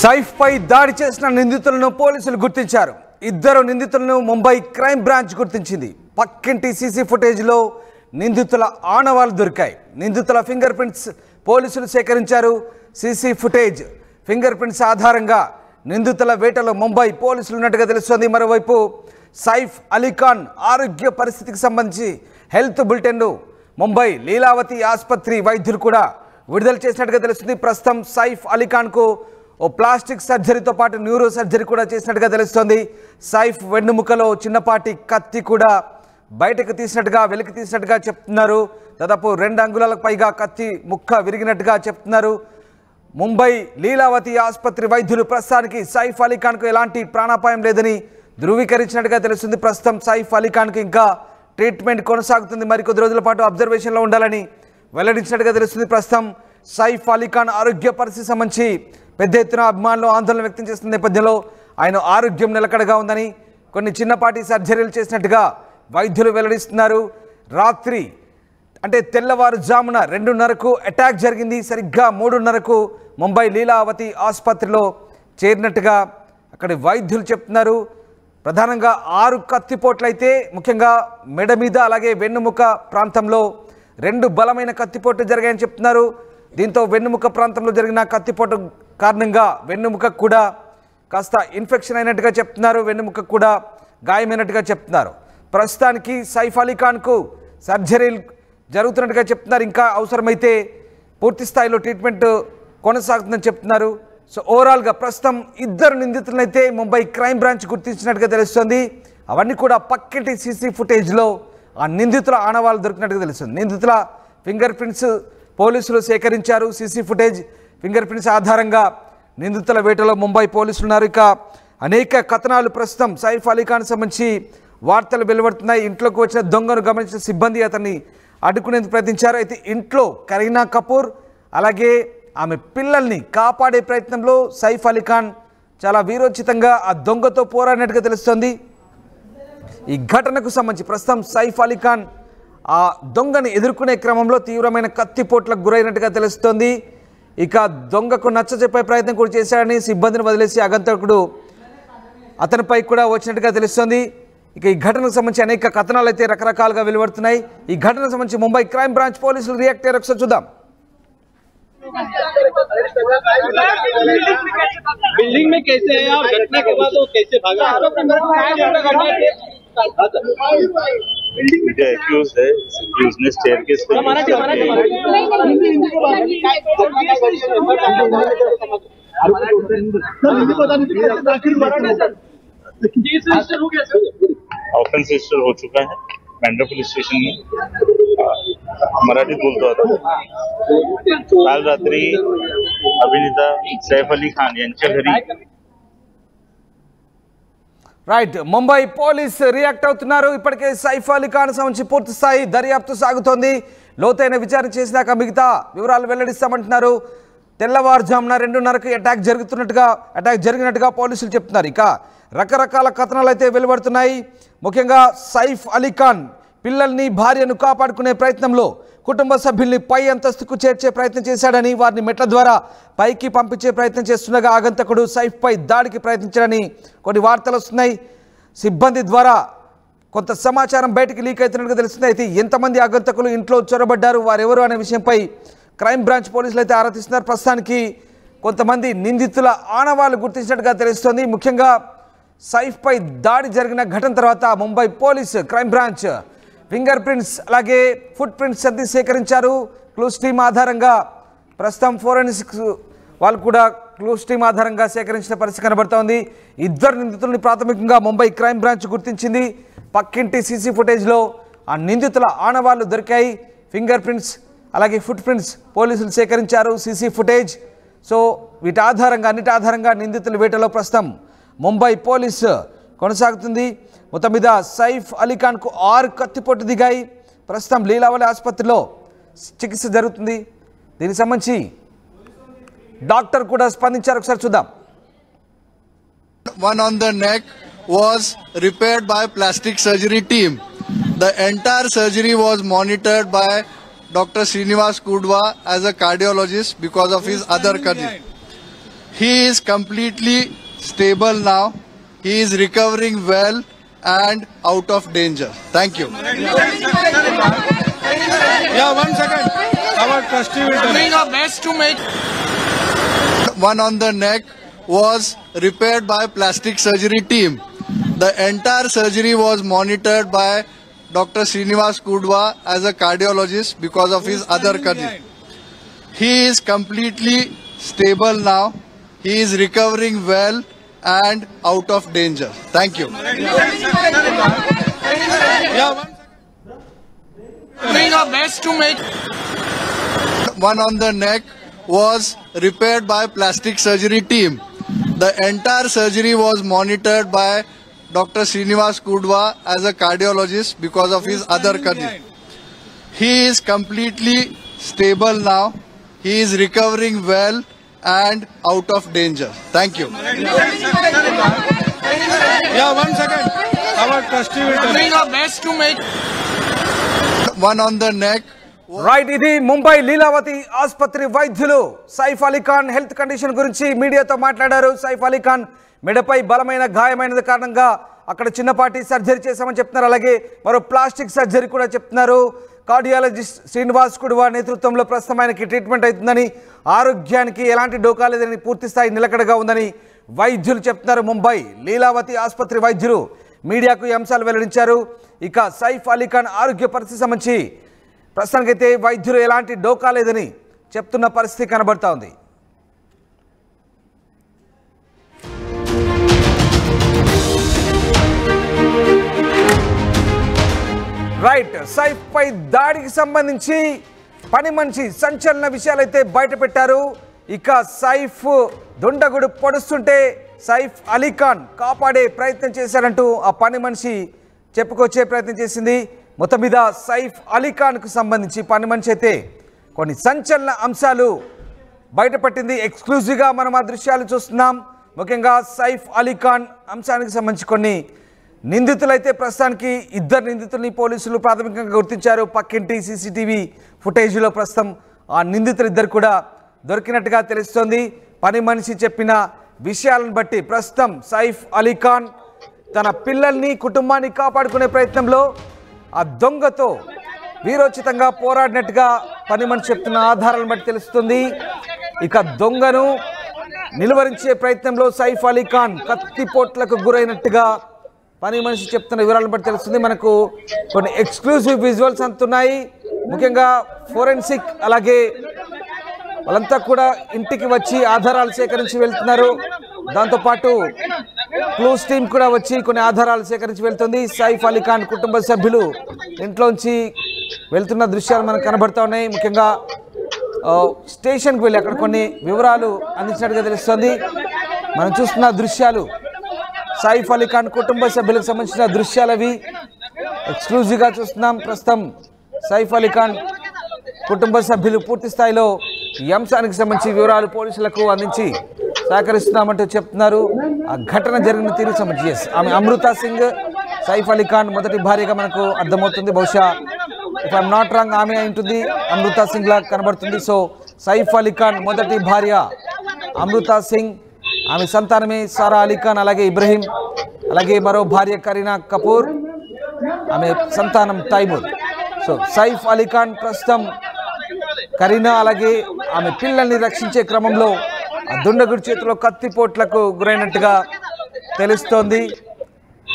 సైఫ్ పై దాడి చేసిన నిందితులను పోలీసులు గుర్తించారు. ఇద్దరు నిందితులను ముంబై క్రైమ్ బ్రాంచ్ గుర్తించింది. పక్కింటి సీసీ ఫుటేజ్లో నిందితుల ఆనవాళ్లు దొరికాయి. నిందితుల ఫింగర్ ప్రింట్స్ పోలీసులు సేకరించారు. సీసీ ఫుటేజ్ ఫింగర్ ప్రింట్స్ ఆధారంగా నిందితుల వేటలో ముంబై పోలీసులు ఉన్నట్టుగా తెలుస్తోంది. మరోవైపు సైఫ్ అలీఖాన్ ఆరోగ్య పరిస్థితికి సంబంధించి హెల్త్ బులెటిన్ను ముంబై లీలావతి ఆసుపత్రి వైద్యులు కూడా విడుదల చేసినట్టుగా తెలుస్తుంది. ప్రస్తుతం సైఫ్ అలీఖాన్కు ఓ ప్లాస్టిక్ సర్జరీతో పాటు న్యూరో సర్జరీ కూడా చేసినట్టుగా తెలుస్తోంది. సైఫ్ వెన్నుముకలో చిన్నపాటి కత్తి కూడా బయటకు తీసినట్టుగా వెలికి తీసినట్టుగా చెప్తున్నారు. దాదాపు 2 అంగుళాలకు పైగా కత్తి ముక్క విరిగినట్టుగా చెప్తున్నారు. ముంబై లీలావతి ఆసుపత్రి వైద్యులు ప్రస్తుతానికి సైఫ్ అలీఖాన్కు ఎలాంటి ప్రాణాపాయం లేదని ధృవీకరించినట్టుగా తెలుస్తుంది. ప్రస్తుతం సైఫ్ అలీఖాన్కు ఇంకా ట్రీట్మెంట్ కొనసాగుతుంది. మరికొద్ది రోజుల పాటు అబ్జర్వేషన్లో ఉండాలని వెల్లడించినట్టుగా తెలుస్తుంది. ప్రస్తుతం సైఫ్ అలీఖాన్ ఆరోగ్య పరిస్థితి సంబంధించి పెద్ద ఎత్తున అభిమానులు ఆందోళన వ్యక్తం చేస్తున్న నేపథ్యంలో ఆయన ఆరోగ్యం నిలకడగా ఉందని, కొన్ని చిన్నపాటి సర్జరీలు చేసినట్టుగా వైద్యులు వెల్లడిస్తున్నారు. రాత్రి అంటే తెల్లవారుజామున 2:30కు అటాక్ జరిగింది. సరిగ్గా 3:30కు ముంబై లీలావతి ఆసుపత్రిలో చేరినట్టుగా అక్కడి వైద్యులు చెప్తున్నారు. ప్రధానంగా 6 కత్తిపోట్లయితే ముఖ్యంగా మెడ మీద అలాగే వెన్నుముక ప్రాంతంలో 2 బలమైన కత్తిపోట్లు జరిగాయని చెప్తున్నారు. దీంతో వెన్నుముక ప్రాంతంలో జరిగిన కత్తిపోటు కారణంగా వెన్నుముక కూడా కాస్త ఇన్ఫెక్షన్ అయినట్టుగా చెప్తున్నారు. వెన్నుముక కూడా గాయమైనట్టుగా చెప్తున్నారు. ప్రస్తుతానికి సైఫ్ అలీఖాన్కు సర్జరీలు జరుగుతున్నట్టుగా చెప్తున్నారు. ఇంకా అవసరమైతే పూర్తి స్థాయిలో ట్రీట్మెంట్ కొనసాగుతుందని చెప్తున్నారు. సో ఓవరాల్గా ప్రస్తుతం ఇద్దరు నిందితులనైతే ముంబై క్రైమ్ బ్రాంచ్ గుర్తించినట్టుగా తెలుస్తుంది. అవన్నీ కూడా పక్కింటి సీసీ ఫుటేజ్లో ఆ నిందితుల ఆనవాళ్ళు దొరికినట్టుగా తెలుస్తుంది. నిందితుల ఫింగర్ ప్రింట్స్ పోలీసులు సేకరించారు. సీసీ ఫుటేజ్ ఫింగర్ ప్రింట్స్ ఆధారంగా నిందితుల వేటలో ముంబై పోలీసులు ఉన్నారు. ఇక అనేక కథనాలు ప్రస్తుతం సైఫ్ అలీఖాన్ సంబంధించి వార్తలు వెలువడుతున్నాయి. ఇంట్లోకి వచ్చిన దొంగను గమనించిన సిబ్బంది అతన్ని అడ్డుకునేందుకు ప్రయత్నించారు. అయితే ఇంట్లో కరీనా కపూర్ అలాగే ఆమె పిల్లల్ని కాపాడే ప్రయత్నంలో సైఫ్ అలీఖాన్ చాలా వీరోచితంగా ఆ దొంగతో పోరాడినట్టుగా తెలుస్తోంది. ఈ ఘటనకు సంబంధించి ప్రస్తుతం సైఫ్ అలీఖాన్ ఆ దొంగని ఎదుర్కొనే క్రమంలో తీవ్రమైన కత్తిపోట్లకు గురైనట్టుగా తెలుస్తోంది. ఇక దొంగకు నచ్చజెప్పే ప్రయత్నం కూడా చేశాడని సిబ్బందిని వదిలేసి ఆగంతకుడు అతనిపై కూడా వచ్చినట్టుగా తెలుస్తోంది. ఇక ఈ ఘటనకు సంబంధించి అనేక కథనాలు అయితే రకరకాలుగా వెలువడుతున్నాయి. ఈ ఘటనకు సంబంధించి ముంబై క్రైమ్ బ్రాంచ్ పోలీసులు రియాక్ట్ అయ్యారు. ఒకసారి చూద్దాం. बिल्डिंग में कैसे है और घटना के बाद वो कैसे भागा? जो एक्यूज है, एक्यूज ने स्टेयरकेस पे ऑफेंस रजिस्टर हो चुका है बैंड्रा पुलिस स्टेशन में. मराठीत बोलतो आता. काल रात्री अभिनेता सैफ अली खान यांच्या घरी రైట్ ముంబై పోలీస్ రియాక్ట్ అవుతున్నారు. ఇప్పటికే సైఫ్ అలీఖాన్ సంబంధించి పూర్తి స్థాయి దర్యాప్తు సాగుతోంది. లోతైన విచారణ చేసినాక మిగతా వివరాలు వెల్లడిస్తామంటున్నారు. తెల్లవారుజామున 2:30కి అటాక్ జరిగినట్టుగా పోలీసులు చెప్తున్నారు. ఇక రకరకాల కథనాలు అయితే వెలువడుతున్నాయి. ముఖ్యంగా సైఫ్ అలీఖాన్ పిల్లల్ని భార్యను కాపాడుకునే ప్రయత్నంలో కుటుంబ సభ్యుల్ని పై అంతస్తుకు చేర్చే ప్రయత్నం చేశాడని, వారిని మెట్ల ద్వారా పైకి పంపించే ప్రయత్నం చేస్తుండగా ఆగంతకుడు సైఫ్పై దాడికి ప్రయత్నించాడని కొన్ని వార్తలు వస్తున్నాయి. సిబ్బంది ద్వారా కొంత సమాచారం బయటికి లీక్ అవుతున్నట్టుగా తెలుస్తుంది. అయితే ఎంతమంది ఆగంతకులు ఇంట్లో చొరబడ్డారు, వారెవరు అనే విషయంపై క్రైమ్ బ్రాంచ్ పోలీసులు అయితే ఆరా తీస్తున్నారు. ప్రస్తుతానికి కొంతమంది నిందితుల ఆనవాళ్లు గుర్తించినట్టుగా తెలుస్తోంది. ముఖ్యంగా సైఫ్పై దాడి జరిగిన ఘటన తర్వాత Mumbai police crime branch finger prints అలాగే ఫుట్ ప్రింట్స్ అన్ని సేకరించారు. క్లూస్ టీమ్ ఆధారంగా ప్రస్తుతం ఫోరెన్సిక్స్ వాళ్ళు కూడా క్లూస్ టీమ్ ఆధారంగా సేకరించిన పరిస్థితి కనబడుతోంది. ఇద్దరు నిందితుల్ని ప్రాథమికంగా ముంబై క్రైమ్ బ్రాంచ్ గుర్తించింది. పక్కింటి సీసీ ఫుటేజ్లో ఆ నిందితుల ఆనవాళ్లు దొరికాయి. ఫింగర్ ప్రింట్స్ అలాగే ఫుట్ ప్రింట్స్ పోలీసులు సేకరించారు. CC footage. సో అన్నిటి ఆధారంగా నిందితుల వేటలో ప్రస్తుతం ముంబై పోలీసు కొనసాగుతుంది. మొత్తం మీద సైఫ్ అలీఖాన్కు 6 కత్తిపోటు దిగాయి. ప్రస్తుతం లీలావతి ఆసుపత్రిలో చికిత్స జరుగుతుంది. దీనికి సంబంధించి డాక్టర్ కూడా స్పందించారు. ఒకసారి చూద్దాం. One on the neck was repaired by plastic surgery team. The entire surgery was monitored by Dr. Srinivas Kudwa as a cardiologist because of his other condition. He is completely stable now. He is recovering well and out of danger. Thank you. Yeah, 1 second. Our trustee will doing our best to make. One on the neck was repaired by plastic surgery team. The entire surgery was monitored by Dr. Srinivas Kudwa as a cardiologist because of his other condition. He is completely stable now. He is recovering well and out of danger. Thank you. Yeah, 1 second. Doing our best to make. One on the neck was repaired by plastic surgery team. The entire surgery was monitored by Dr. Srinivas Kudwa as a cardiologist because of his other condition. He is completely stable now. He is recovering well and out of danger. Thank you. Yeah, 1 second. Our trustee will Doing our best to make. One on the neck. Right, ఇది ముంబై లీలావతి ఆసుపత్రి వైద్యులు Saif Ali Khan health condition గురించి మీడియాతో మాట్లాడారు. సైఫ్ అలీ ఖాన్ మెడపై బలమైన గాయమైనది కారణంగా అక్కడ చిన్నపాటి సర్జరీ చేశామని చెప్తున్నారు. అలాగే మరో ప్లాస్టిక్ సర్జరీ కూడా చెప్తున్నారు. కార్డియాలజిస్ట్ శ్రీనివాస్ కుడ్వా నేతృత్వంలో ప్రస్తుతం ఆయనకి ట్రీట్మెంట్ అవుతుందని, ఆరోగ్యానికి ఎలాంటి డోకా లేదని, పూర్తి స్థాయి నిలకడగా ఉందని వైద్యులు చెప్తున్నారు. ముంబై లీలావతి ఆసుపత్రి వైద్యులు మీడియాకు ఈ అంశాలు వెల్లడించారు. ఇక సైఫ్ అలీ ఖాన్ ఆరోగ్య పరిస్థితి సంబంధించి ప్రస్తుతానికైతే వైద్యులు ఎలాంటి డోకా లేదని చెప్తున్న పరిస్థితి కనబడతా ఉంది. రైట్, సైఫ్ పై దాడికి సంబంధించి పని మనిషి సంచలన విషయాలైతే బయట పెట్టారు. ఇక సైఫ్ దుండగుడు పొడుస్తుంటే సైఫ్ అలీ ఖాన్ కాపాడే ప్రయత్నం చేశారంటూ ఆ పని మనిషి చెప్పుకొచ్చే ప్రయత్నం చేసింది. మొత్తం మీద సైఫ్ అలీ ఖాన్కు సంబంధించి పని మనిషి అయితే కొన్ని సంచలన అంశాలు బయటపట్టింది. ఎక్స్క్లూజివ్గా మనం ఆ దృశ్యాలు చూస్తున్నాం. ముఖ్యంగా సైఫ్ అలీ ఖాన్ అంశానికి సంబంధించి కొన్ని నిందితులైతే ప్రస్తుతానికి ఇద్దరు నిందితుల్ని పోలీసులు ప్రాథమికంగా గుర్తించారు. పక్కింటి సీసీటీవీ ఫుటేజ్లో ప్రస్తుతం ఆ నిందితులు ఇద్దరు కూడా దొరికినట్టుగా తెలుస్తోంది. పని మనిషి చెప్పిన విషయాలను బట్టి ప్రస్తుతం సైఫ్ అలీ ఖాన్ తన పిల్లల్ని కుటుంబాన్ని కాపాడుకునే ప్రయత్నంలో ఆ దొంగతో వీరోచితంగా పోరాడినట్టుగా పని మనిషి చెప్తున్న ఆధారాలను బట్టి తెలుస్తుంది. ఇక దొంగను నిలువరించే ప్రయత్నంలో సైఫ్ అలీ ఖాన్ కత్తిపోట్లకు గురైనట్టుగా పని మనిషి చెప్తున్న వివరాలను బట్టి తెలుస్తుంది. మనకు కొన్ని ఎక్స్క్లూజివ్ విజువల్స్ అందుతున్నాయి. ముఖ్యంగా ఫోరెన్సిక్ అలాగే వాళ్ళంతా కూడా ఇంటికి వచ్చి ఆధారాలు సేకరించి వెళ్తున్నారు. దాంతోపాటు క్లూస్ టీమ్ కూడా వచ్చి కొన్ని ఆధారాలు సేకరించి వెళ్తుంది. సైఫ్ అలీ ఖాన్ కుటుంబ సభ్యులు ఇంట్లోంచి వెళ్తున్న దృశ్యాలు మనకు కనబడుతూ ఉన్నాయి. ముఖ్యంగా స్టేషన్కి వెళ్ళి అక్కడ కొన్ని వివరాలు అందించినట్టుగా తెలుస్తుంది. మనం చూస్తున్న దృశ్యాలు సైఫ్ అలీ ఖాన్ కుటుంబ సభ్యులకు సంబంధించిన దృశ్యాలవి ఎక్స్క్లూజివ్గా చూస్తున్నాం. ప్రస్తుతం సైఫ్ అలీ ఖాన్ కుటుంబ సభ్యులు పూర్తి స్థాయిలో ఈ అంశానికి సంబంధించి వివరాలు పోలీసులకు అందించి సహకరిస్తున్నామంటూ చెప్తున్నారు. ఆ ఘటన జరిగిన తీరు సంబంధించి ఆమె అమృతా సింగ్, సైఫ్ అలీ ఖాన్ మొదటి భార్యగా మనకు అర్థమవుతుంది. బహుశా ఇఫ్ ఐఎమ్ నాట్ రాంగ్ ఆమె ఉంటుంది, అమృతా సింగ్ లా కనబడుతుంది. సో సైఫ్ అలీ ఖాన్ మొదటి భార్య అమృతా సింగ్, ఆమె సంతానమే సారా అలీ ఖాన్, అలాగే ఇబ్రహీం, అలాగే మరో భార్య కరీనా కపూర్, ఆమె సంతానం తైమూర్. సో సైఫ్ అలీ ఖాన్ ప్రస్తుతం కరీనా అలాగే ఆమె పిల్లల్ని రక్షించే క్రమంలో ఆ దుండగుడి చేతిలో కత్తిపోట్లకు గురైనట్టుగా తెలుస్తోంది.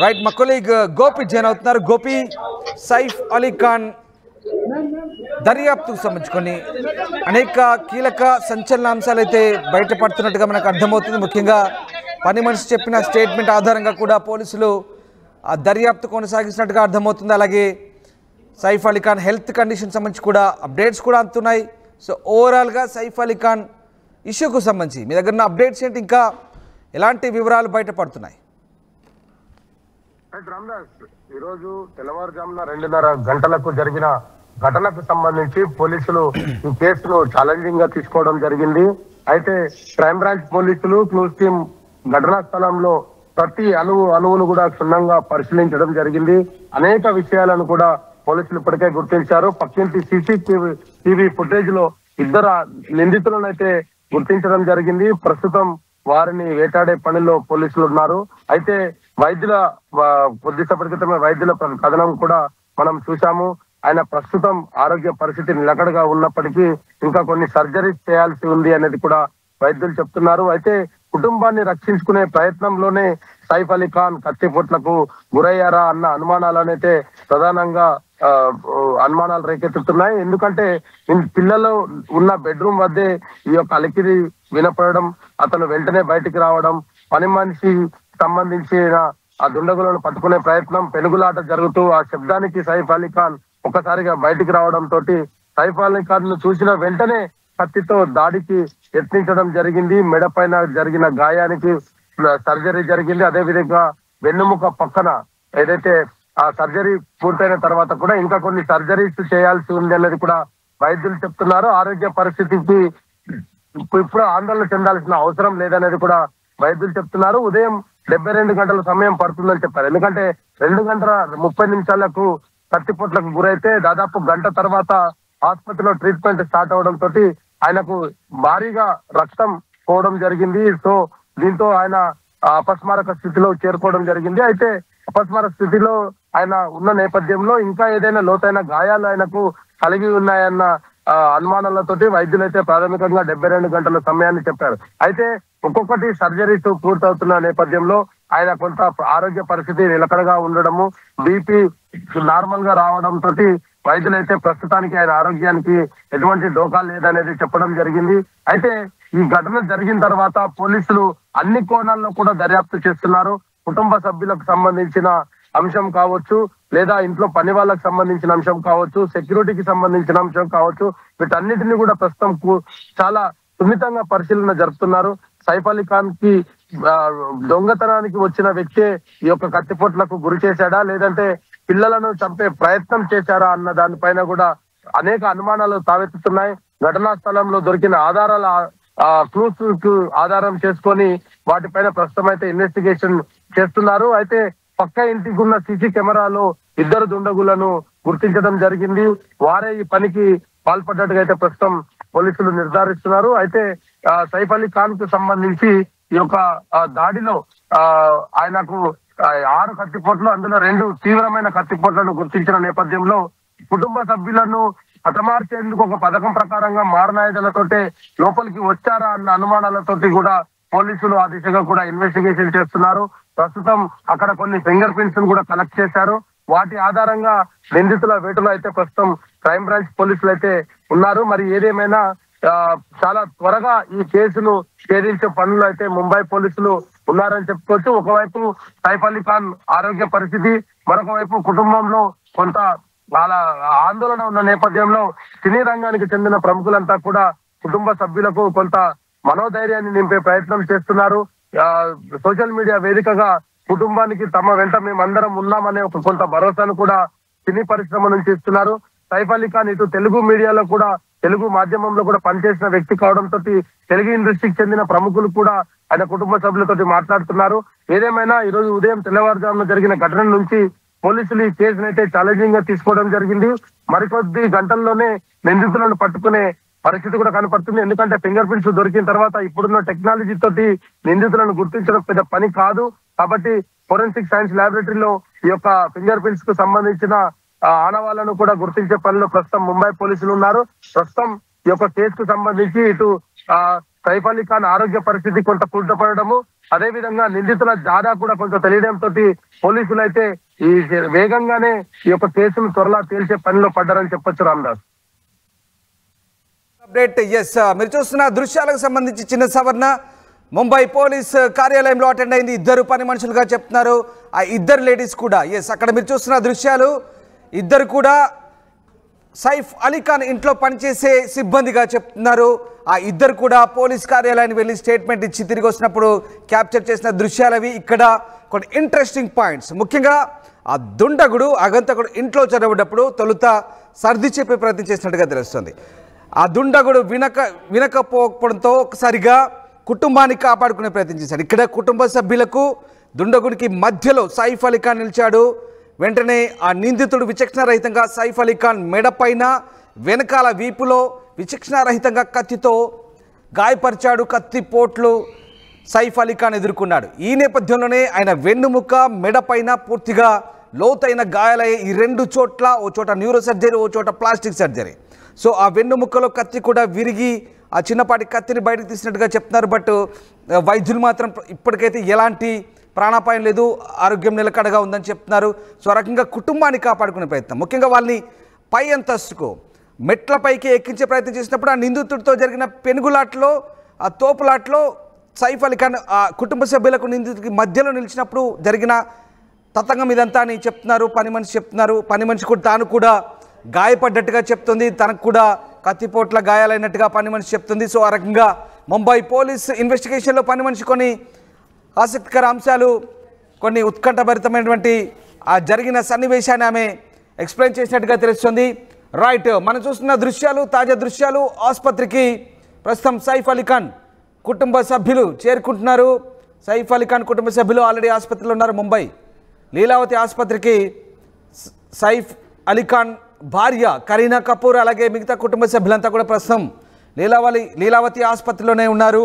రైట్, మా కొలీగ్ గోపి జాయిన్ అవుతున్నారు. గోపి, సైఫ్ అలీ ఖాన్ దర్యాప్తుకు సంబంధించుకొని అనేక కీలక సంచలన అంశాలు అయితే బయటపడుతున్నట్టుగా మనకు అర్థమవుతుంది. ముఖ్యంగా పని మనిషి చెప్పిన స్టేట్మెంట్ ఆధారంగా కూడా పోలీసులు ఆ దర్యాప్తు కొనసాగిస్తున్నట్టుగా అర్థమవుతుంది. అలాగే సైఫ్ అలీ ఖాన్ హెల్త్ కండిషన్ సంబంధించి కూడా అప్డేట్స్ కూడా అందుతున్నాయి. సో ఓవరాల్గా సైఫ్ అలీ ఖాన్ ఇష్యూకు సంబంధించి మీ దగ్గర ఉన్న అప్డేట్స్ ఏంటి, ఇంకా ఎలాంటి వివరాలు బయటపడుతున్నాయి? రామదాస్, ఈరోజు తెల్లవారుజామున 2:30 గంటలకు జరిగిన ఘటనకు సంబంధించి పోలీసులు ఈ కేసును ఛాలెంజింగ్ గా తీసుకోవడం జరిగింది. అయితే క్రైమ్ బ్రాంచ్ పోలీసులు క్లూస్ టీమ్ ఘటనా స్థలంలో ప్రతి అణువును కూడా క్షుణ్ణంగా పరిశీలించడం జరిగింది. అనేక విషయాలను కూడా పోలీసులు ఇప్పటికే గుర్తించారు. పక్కింటి సీసీటీవీ ఫుటేజ్ లో ఇద్దరు నిందితులను అయితే గుర్తించడం జరిగింది. ప్రస్తుతం వారిని వేటాడే పనిలో పోలీసులు ఉన్నారు. అయితే వైద్యుల కొద్దిసేపటి క్రితమే వైద్యుల కథనం కూడా మనం చూసాము. ఆయన ప్రస్తుతం ఆరోగ్య పరిస్థితి నిలకడగా ఉన్నప్పటికీ ఇంకా కొన్ని సర్జరీస్ చేయాల్సి ఉంది అనేది కూడా వైద్యులు చెప్తున్నారు. అయితే కుటుంబాన్ని రక్షించుకునే ప్రయత్నంలోనే సైఫ్ అలీ ఖాన్ కత్తిపోట్లకు గురయ్యారా అన్న అనుమానాలనైతే ప్రధానంగా అనుమానాలు రేకెత్తుతున్నాయి. ఎందుకంటే పిల్లలు ఉన్న బెడ్రూమ్ వద్దే ఈ యొక్క అలికిడి వినపడడం, అతను వెంటనే బయటికి రావడం, పని మనిషి సంబంధించిన ఆ దుండగులను పట్టుకునే ప్రయత్నం, పెనుగులాట జరుగుతూ ఆ శబ్దానికి సైఫ్ అలీ ఖాన్ ఒక్కసారిగా బయటికి రావడం తోటి సైఫ్ అలీ ఖాన్ ను చూసిన వెంటనే కత్తితో దాడికి యత్నించడం జరిగింది. మెడ పైన జరిగిన గాయానికి సర్జరీ జరిగింది. అదే విధంగా వెన్నుముక పక్కన ఏదైతే ఆ సర్జరీ పూర్తయిన తర్వాత కూడా ఇంకా కొన్ని సర్జరీస్ చేయాల్సి ఉంది అనేది కూడా వైద్యులు చెప్తున్నారు. ఆరోగ్య పరిస్థితికి ఇప్పుడు ఆందోళన చెందాల్సిన అవసరం లేదనేది కూడా వైద్యులు చెప్తున్నారు. ఉదయం 72 గంటల సమయం పడుతుందని చెప్పారు. ఎందుకంటే 2:30 కత్తిపోట్లకు గురైతే దాదాపు గంట తర్వాత ఆసుపత్రిలో ట్రీట్మెంట్ స్టార్ట్ అవడం తోటి ఆయనకు భారీగా రక్తం పోవడం జరిగింది. సో దీంతో ఆయన అపస్మారక స్థితిలో చేరుకోవడం జరిగింది. అయితే అపస్మారక స్థితిలో ఆయన ఉన్న నేపథ్యంలో ఇంకా ఏదైనా లోతైన గాయాలు ఆయనకు కలిగి ఉన్నాయన్న అనుమానాలతోటి వైద్యులు అయితే ప్రాథమికంగా 72 గంటల సమయాన్ని చెప్పారు. అయితే ఒక్కొక్కటి సర్జరీస్ పూర్తవుతున్న నేపథ్యంలో ఆయన కొంత ఆరోగ్య పరిస్థితి నిలకడగా ఉండడము, బీపీ నార్మల్ గా రావడం తోటి వైద్యులైతే ప్రస్తుతానికి ఆయన ఆరోగ్యానికి ఎటువంటి డోకా లేదనేది చెప్పడం జరిగింది. అయితే ఈ ఘటన జరిగిన తర్వాత పోలీసులు అన్ని కోణాల్లో కూడా దర్యాప్తు చేస్తున్నారు. కుటుంబ సభ్యులకు సంబంధించిన అంశం కావచ్చు, లేదా ఇంట్లో పని వాళ్ళకి సంబంధించిన అంశం కావచ్చు, సెక్యూరిటీకి సంబంధించిన అంశం కావచ్చు, వీటన్నిటిని కూడా ప్రస్తుతం చాలా సున్నితంగా పరిశీలన జరుపుతున్నారు. సైఫ్ అలీ ఖాన్ కి దొంగతనానికి వచ్చిన వ్యక్తే ఈ యొక్క కత్తిపోట్లకు గురి చేశాడా, లేదంటే పిల్లలను చంపే ప్రయత్నం చేశారా అన్న దానిపైన కూడా అనేక అనుమానాలు తావెత్తుతున్నాయి. ఘటనా స్థలంలో దొరికిన ఆధారాల క్లూస్ కు ఆధారం చేసుకొని వాటిపైన ప్రస్తుతం అయితే ఇన్వెస్టిగేషన్ చేస్తున్నారు. అయితే పక్క ఇంటికి ఉన్న సీసీ కెమెరాలో 2 దుండగులను గుర్తించడం జరిగింది. వారే ఈ పనికి పాల్పడ్డట్టుగా అయితే ప్రస్తుతం పోలీసులు నిర్ధారిస్తున్నారు. అయితే సైఫ్ అలీ ఖాన్ కు సంబంధించి ఈ యొక్క దాడిలో ఆయనకు 6 కత్తిపోట్లు, అందులో 2 తీవ్రమైన కత్తిపోట్లను గుర్తించిన నేపథ్యంలో కుటుంబ సభ్యులను హతమార్చేందుకు ఒక పథకం ప్రకారంగా మారణాయుధాలతోటే లోపలికి వచ్చారా అన్న అనుమానాలతోటి కూడా పోలీసులు ఆ దిశగా కూడా ఇన్వెస్టిగేషన్ చేస్తున్నారు. ప్రస్తుతం అక్కడ కొన్ని ఫింగర్ ప్రింట్స్ కూడా కలెక్ట్ చేశారు. వాటి ఆధారంగా నిందితుల వేటలో అయితే ప్రస్తుతం క్రైమ్ బ్రాంచ్ పోలీసులు అయితే ఉన్నారు. మరి ఏదేమైనా చాలా త్వరగా ఈ కేసును ఛేదించే పనులు అయితే ముంబై పోలీసులు ఉన్నారని చెప్పుకోవచ్చు. ఒకవైపు సైఫ్ అలీ ఖాన్ ఆరోగ్య పరిస్థితి, మరొక వైపు కుటుంబంలో కొంత చాలా ఆందోళన ఉన్న నేపథ్యంలో సినీ రంగానికి చెందిన ప్రముఖులంతా కూడా కుటుంబ సభ్యులకు కొంత మనోధైర్యాన్ని నింపే ప్రయత్నం చేస్తున్నారు. సోషల్ మీడియా వేదికగా కుటుంబానికి తమ వెంట మేమందరం ఉన్నామనే ఒక కొంత భరోసాను కూడా సినీ పరిశ్రమ నుంచి ఇస్తున్నారు. సైఫ్ అలీ ఖాన్ ఇటు తెలుగు మీడియాలో కూడా, తెలుగు మాధ్యమంలో కూడా పనిచేసిన వ్యక్తి కావడంతో తెలుగు ఇండస్ట్రీకి చెందిన ప్రముఖులు కూడా ఆయన కుటుంబ సభ్యులతో మాట్లాడుతున్నారు. ఏదేమైనా ఈ రోజు ఉదయం తెల్లవారుజామున జరిగిన ఘటన నుంచి పోలీసులు ఈ కేసును అయితే ఛాలెంజింగ్ గా తీసుకోవడం జరిగింది. మరికొద్ది గంటల్లోనే నిందితులను పట్టుకునే పరిస్థితి కూడా కనపడుతుంది. ఎందుకంటే ఫింగర్ ప్రింట్స్ దొరికిన తర్వాత ఇప్పుడున్న టెక్నాలజీ తోటి నిందితులను గుర్తించడం పెద్ద పని కాదు. కాబట్టి ఫోరెన్సిక్ సైన్స్ ల్యాబొరేటరీలో ఈ యొక్క ఫింగర్ ప్రింట్స్ కు సంబంధించిన ఆనవాళ్లను కూడా గుర్తించే పనిలో ప్రస్తుతం ముంబై పోలీసులు ఉన్నారు. ప్రస్తుతం ఈ యొక్క కేసుకు సంబంధించి ఇటు సైఫ్ అలీ ఖాన్ ఆరోగ్య పరిస్థితి కొంత కుంటుపడము, అదే విధంగా నిందితుల జాడా కూడా కొంత తెలియడంతో పోలీసులు అయితే ఈ వేగంగానే ఈ యొక్క కేసును త్వరలో తేల్చే పనిలో పడ్డారని చెప్పొచ్చు. రామ్దాస్ అప్డేట్. ఎస్, మీరు చూస్తున్న దృశ్యాలకు సంబంధించి చిన్న సవరణ. ముంబై పోలీస్ కార్యాలయంలో అటెండ్ అయింది 2 పని మనుషులుగా చెప్తున్నారు. ఆ 2 లేడీస్ కూడా, ఎస్, అక్కడ మీరు చూస్తున్న దృశ్యాలు 2 కూడా సైఫ్ అలీ ఖాన్ ఇంట్లో పనిచేసే సిబ్బందిగా చెప్తున్నారు. ఆ 2 కూడా పోలీస్ కార్యాలయానికి వెళ్ళి స్టేట్మెంట్ ఇచ్చి తిరిగి వచ్చినప్పుడు క్యాప్చర్ చేసిన దృశ్యాలవి. ఇక్కడ కొన్ని ఇంట్రెస్టింగ్ పాయింట్స్, ముఖ్యంగా ఆ దుండగుడు అగంతకుడు ఇంట్లో చదవడప్పుడు తొలుత సర్ది చెప్పే ప్రయత్నం చేసినట్టుగా తెలుస్తుంది. ఆ దుండగుడు వినకపోవడంతో ఒకసారిగా కుటుంబాన్ని కాపాడుకునే ప్రయత్నం చేశాడు. ఇక్కడ కుటుంబ సభ్యులకు దుండగుడికి మధ్యలో సైఫ్ అలీ ఖాన్ నిలిచాడు. వెంటనే ఆ నిందితుడు విచక్షణారహితంగా సైఫ్ అలీ ఖాన్ మెడపైన, వెనకాల వీపులో విచక్షణారహితంగా కత్తితో గాయపరిచాడు. కత్తి పోట్లు సైఫ్ అలీ ఖాన్ ఎదుర్కొన్నాడు. ఈ నేపథ్యంలోనే ఆయన వెన్నుముక మెడపైన పూర్తిగా లోతైన గాయాలయ్యే ఈ రెండు చోట్ల, ఓ చోట న్యూరో సర్జరీ, ఓ చోట ప్లాస్టిక్ సర్జరీ. సో ఆ వెన్నుముక్కలో కత్తి కూడా విరిగి ఆ చిన్నపాటి కత్తిని బయటకు తీసినట్టుగా చెప్తున్నారు. బట్ వైద్యులు మాత్రం ఇప్పటికైతే ఎలాంటి ప్రాణాపాయం లేదు, ఆరోగ్యం నిలకడగా ఉందని చెప్తున్నారు. సో ఆ రకంగా కుటుంబాన్ని కాపాడుకునే ప్రయత్నం, ముఖ్యంగా వాళ్ళని పై అంతస్తుకు మెట్లపైకి ఎక్కించే ప్రయత్నం చేసినప్పుడు ఆ నిందితుడితో జరిగిన పెనుగులాట్లో, ఆ తోపులాట్లో సైఫ్ అలీ ఖాన్ ఆ కుటుంబ సభ్యులకు నిందితుడికి మధ్యలో నిలిచినప్పుడు జరిగిన తతంగం ఇదంతా అని చెప్తున్నారు. పని మనిషి చెప్తున్నారు. పని మనిషి కూడా తాను కూడా గాయపడ్డట్టుగా చెప్తుంది, తనకు కూడా కత్తిపోట్ల గాయాలైనట్టుగా పని మనిషి చెప్తుంది. సో ఆ రకంగా ముంబై పోలీస్ ఇన్వెస్టిగేషన్లో పని మనిషి కొన్ని ఆసక్తికర అంశాలు, కొన్ని ఉత్కంఠభరితమైనటువంటి ఆ జరిగిన సన్నివేశాన్ని ఆమె ఎక్స్ప్లెయిన్ చేసినట్టుగా తెలుస్తుంది. రైట్, మనం చూస్తున్న దృశ్యాలు, తాజా దృశ్యాలు. ఆసుపత్రికి ప్రస్తుతం సైఫ్ అలీ ఖాన్ కుటుంబ సభ్యులు చేరుకుంటున్నారు. సైఫ్ అలీ ఖాన్ కుటుంబ సభ్యులు ఆల్రెడీ ఆసుపత్రిలో ఉన్నారు. ముంబై లీలావతి ఆసుపత్రికి సైఫ్ అలీ ఖాన్ భార్య కరీనా కపూర్ అలాగే మిగతా కుటుంబ సభ్యులంతా కూడా ప్రస్తుతం లీలావతి ఆసుపత్రిలోనే ఉన్నారు.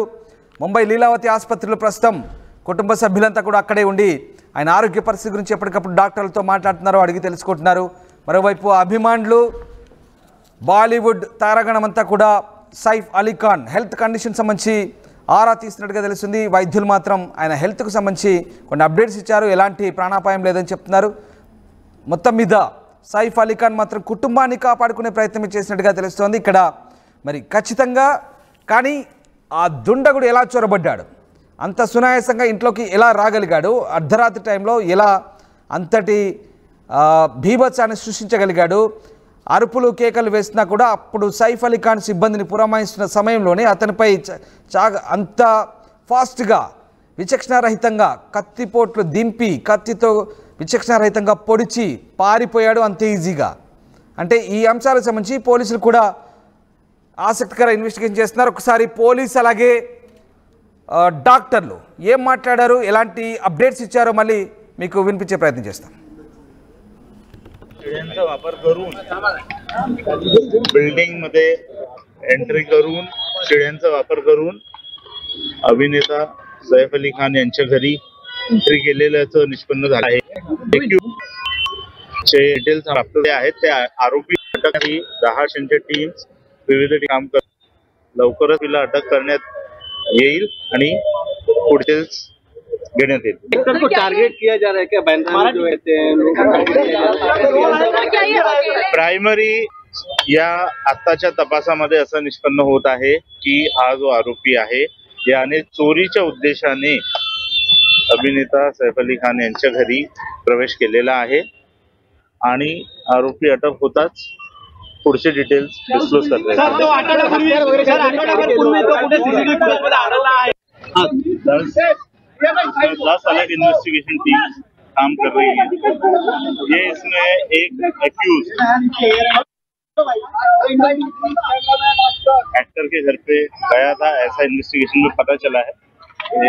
ముంబై లీలావతి ఆసుపత్రిలో ప్రస్తుతం కుటుంబ సభ్యులంతా కూడా అక్కడే ఉండి ఆయన ఆరోగ్య పరిస్థితి గురించి ఎప్పటికప్పుడు డాక్టర్లతో మాట్లాడుతున్నారు, అడిగి తెలుసుకుంటున్నారు. మరోవైపు అభిమానులు, బాలీవుడ్ తారాగణం అంతా కూడా సైఫ్ అలీ ఖాన్ హెల్త్ కండిషన్ సంబంధించి ఆరా తీసినట్టుగా తెలుస్తుంది. వైద్యులు మాత్రం ఆయన హెల్త్కు సంబంధించి కొన్ని అప్డేట్స్ ఇచ్చారు, ఎలాంటి ప్రాణాపాయం లేదని చెప్తున్నారు. మొత్తం మీద సైఫ్ అలీ ఖాన్ మాత్రం కుటుంబాన్ని కాపాడుకునే ప్రయత్నం చేసినట్టుగా తెలుస్తోంది. ఇక్కడ మరి ఖచ్చితంగా కానీ ఆ దుండగుడు ఎలా చొరబడ్డాడు, అంత సునాయాసంగా ఇంట్లోకి ఎలా రాగలిగాడు, అర్ధరాత్రి టైంలో ఎలా అంతటి భీభత్సాన్ని సృష్టించగలిగాడు, అరుపులు కేకలు వేసినా కూడా అప్పుడు సైఫ్ అలీ ఖాన్ సిబ్బందిని పురమాయిస్తున్న సమయంలోనే అతనిపై అంత ఫాస్ట్గా విచక్షణారహితంగా కత్తిపోట్లు దింపి కత్తితో విచక్షణారహితంగా పొడిచి పారిపోయాడు అంతే ఈజీగా. అంటే ఈ అంశాలకు సంబంధించి పోలీసులు కూడా ఆసక్తికర ఇన్వెస్టిగేషన్ చేస్తున్నారు. ఒకసారి పోలీస్ అలాగే డాక్టర్లు ఏం మాట్లాడారు, ఎలాంటి అప్డేట్స్ ఇచ్చారో మళ్ళీ మీకు వినిపించే ప్రయత్నం చేస్తాం. शिड्यांचा वापर करून बिल्डिंग मध्ये एंट्री करून शिड्यांचा वापर करून अभिनेता सैफ अली खान यांच्या घरी एंट्री केलेल्याचं निष्पन्न झालं आहे. डिटेल्स प्राप्त आहेत. ते आरोपी अटक ही 10 टीम्स विविध काम करत लवकरच तिला अटक करण्यात येईल आणि पुढचे घेण्यात येईल. एक्टर को टारगेट किया जा रहा है क्या? बैंड जो रहते हैं प्रायमरी या आत्ताच्या तपासामध्ये असं निष्पन्न होत आहे की हा जो आरोपी आहे याने चोरीच्या उद्देशाने अभिनेता सैफ अली खान यांच्या घरी प्रवेश केलेला आहे आणि आरोपी अटक होताच पुढचे डिटेल्स डिस्क्लोज करण्यात येईल. 10 अलग इन्वेस्टिगेशन टीम काम कर रही है. ये इसमें एक एक्यूज एक्टर के घर पे गया था, ऐसा इन्वेस्टिगेशन में पता चला है.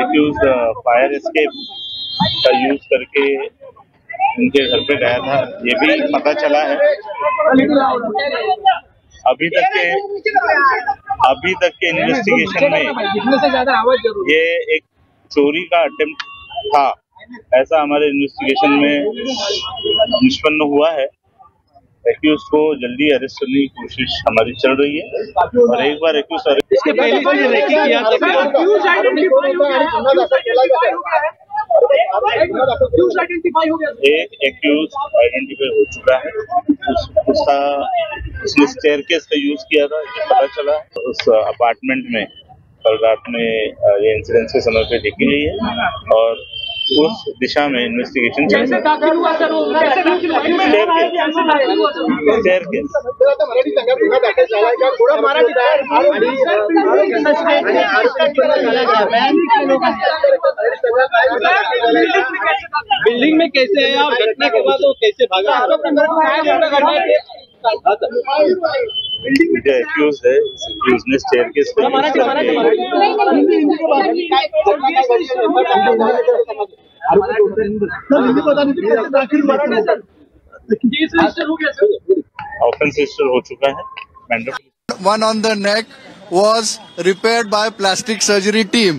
एक्यूज फायर एस्केप का यूज करके उनके घर पे गया था, ये भी पता चला है. अभी तक के इन्वेस्टिगेशन में ये एक चोरी का अटेम्प्ट था, ऐसा हमारे इन्वेस्टिगेशन में निष्पन्न हुआ है. एक्यूज को जल्दी अरेस्ट करने की कोशिश हमारी चल रही है और एक बार एक्यूज इसके पहले एक एक्यूज आइडेंटिफाई हो चुका है. उसने स्टेयरकेस का यूज किया था, ये पता चला. उस अपार्टमेंट में कल रात में ये इंसिडेंस के समय पे देखी गई है और उस दिशा में इन्वेस्टिगेशन चल रही है. बिल्डिंग में कैसे है आप? घटना के बाद वो कैसे भागा? जो एक्यूज है, एक्यूज ने स्टेयरकेस पे ऑफेंस रजिस्टर हो चुका है. One on the neck was repaired by plastic surgery team.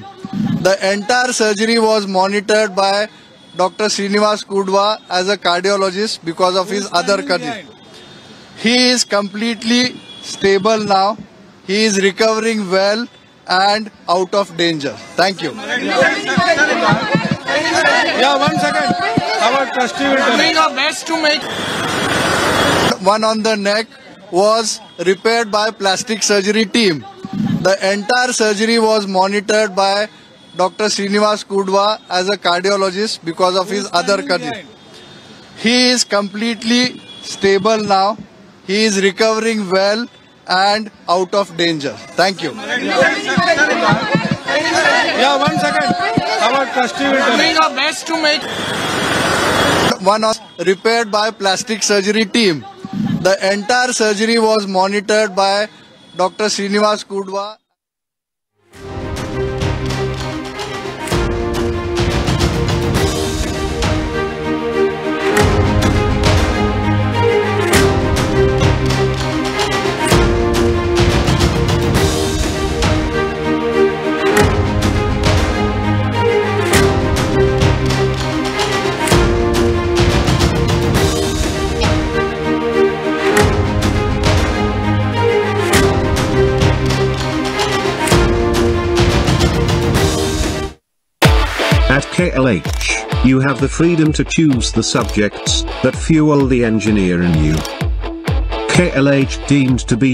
The entire surgery was monitored by Dr. Srinivas Kudwa as a cardiologist because of his other condition. He is completely stable now. He is recovering well and out of danger. Thank you. Yeah, 1 second. Our trustee will tell. Doing our best to make. One on the neck was repaired by plastic surgery team. The entire surgery was monitored by Dr. Srinivas Kudwa as a cardiologist because of his other condition. He is completely stable now. He is recovering well and out of danger. Thank you. Yeah, 1 second. Our trustee will tell. Doing our best to make. One was repaired by plastic surgery team. The entire surgery was monitored by Dr. Srinivas Kudwa. At KLH, you have the freedom to choose the subjects that fuel the engineer in you. KLH deemed to be